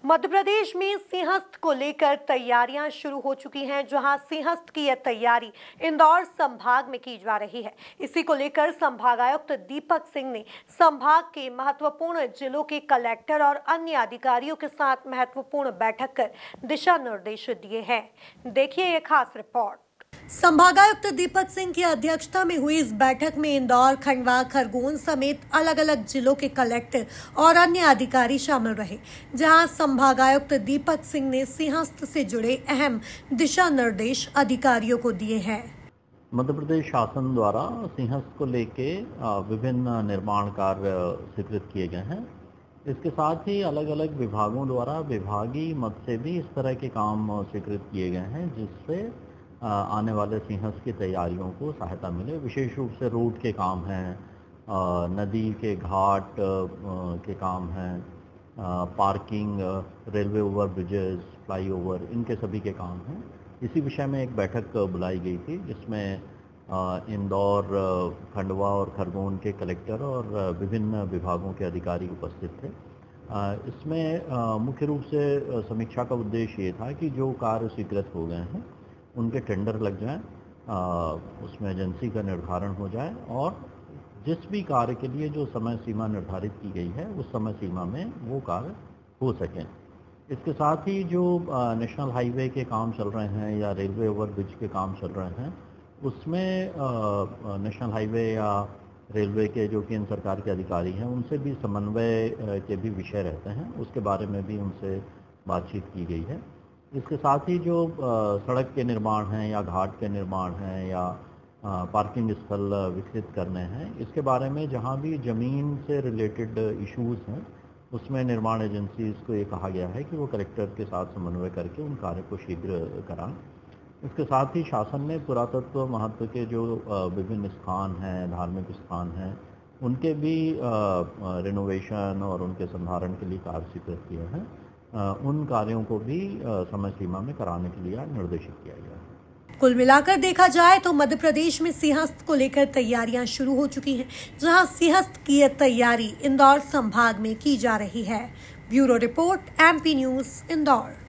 मध्य प्रदेश में सिंहस्थ को लेकर तैयारियां शुरू हो चुकी हैं, जहां सिंहस्थ की यह तैयारी इंदौर संभाग में की जा रही है। इसी को लेकर संभागायुक्त दीपक सिंह ने संभाग के महत्वपूर्ण जिलों के कलेक्टर और अन्य अधिकारियों के साथ महत्वपूर्ण बैठक कर दिशा निर्देश दिए हैं। देखिए ये खास रिपोर्ट। संभागायुक्त दीपक सिंह की अध्यक्षता में हुई इस बैठक में इंदौर, खंडवा, खरगोन समेत अलग अलग जिलों के कलेक्टर और अन्य अधिकारी शामिल रहे, जहां संभागायुक्त दीपक सिंह ने सिंहस्थ से जुड़े अहम दिशा निर्देश अधिकारियों को दिए हैं। मध्य प्रदेश शासन द्वारा सिंहस्थ को लेके विभिन्न निर्माण कार्य स्वीकृत किए गए हैं। इसके साथ ही अलग अलग विभागों द्वारा विभागीय मद से भी इस तरह के काम स्वीकृत किए गए हैं, जिससे आने वाले सिंहस्थ की तैयारियों को सहायता मिले। विशेष रूप से रोड के काम हैं, नदी के घाट के काम हैं, parking, railway over bridges, flyover, इनके सभी के काम हैं। इसी विषय में एक बैठक बुलाई गई थी, जिसमें इंदौर, खंडवा और खरगोन के कलेक्टर और विभिन्न विभागों के अधिकारी उपस्थित थे। इसमें मुख्य रूप से समीक्षा का उद्देश्य ये था कि जो कार्य स्वीकृत हो गए हैं उनके टेंडर लग जाएं, उसमें एजेंसी का निर्धारण हो जाए और जिस भी कार्य के लिए जो समय सीमा निर्धारित की गई है उस समय सीमा में वो कार्य हो सकें। इसके साथ ही जो नेशनल हाईवे के काम चल रहे हैं या रेलवे ओवरब्रिज के काम चल रहे हैं, उसमें नेशनल हाईवे या रेलवे के जो केंद्र सरकार के अधिकारी हैं उनसे भी समन्वय के भी विषय रहते हैं, उसके बारे में भी उनसे बातचीत की गई है। इसके साथ ही जो सड़क के निर्माण हैं या घाट के निर्माण हैं या पार्किंग स्थल विकसित करने हैं, इसके बारे में जहां भी ज़मीन से रिलेटेड इश्यूज़ हैं उसमें निर्माण एजेंसीज़ को ये कहा गया है कि वो कलेक्टर के साथ समन्वय करके उन कार्य को शीघ्र कराएं। इसके साथ ही शासन ने पुरातत्व महत्व के जो विभिन्न स्थान हैं, धार्मिक स्थान हैं, उनके भी रिनोवेशन और उनके संधारण के लिए कार्य स्वीकृत किए हैं। उन कार्यों को भी समय सीमा में कराने के लिए निर्देशित किया गया है। कुल मिलाकर देखा जाए तो मध्य प्रदेश में सिंहस्थ को लेकर तैयारियां शुरू हो चुकी हैं, जहां सिंहस्थ की यह तैयारी इंदौर संभाग में की जा रही है। Bureau report, MP news, Indore.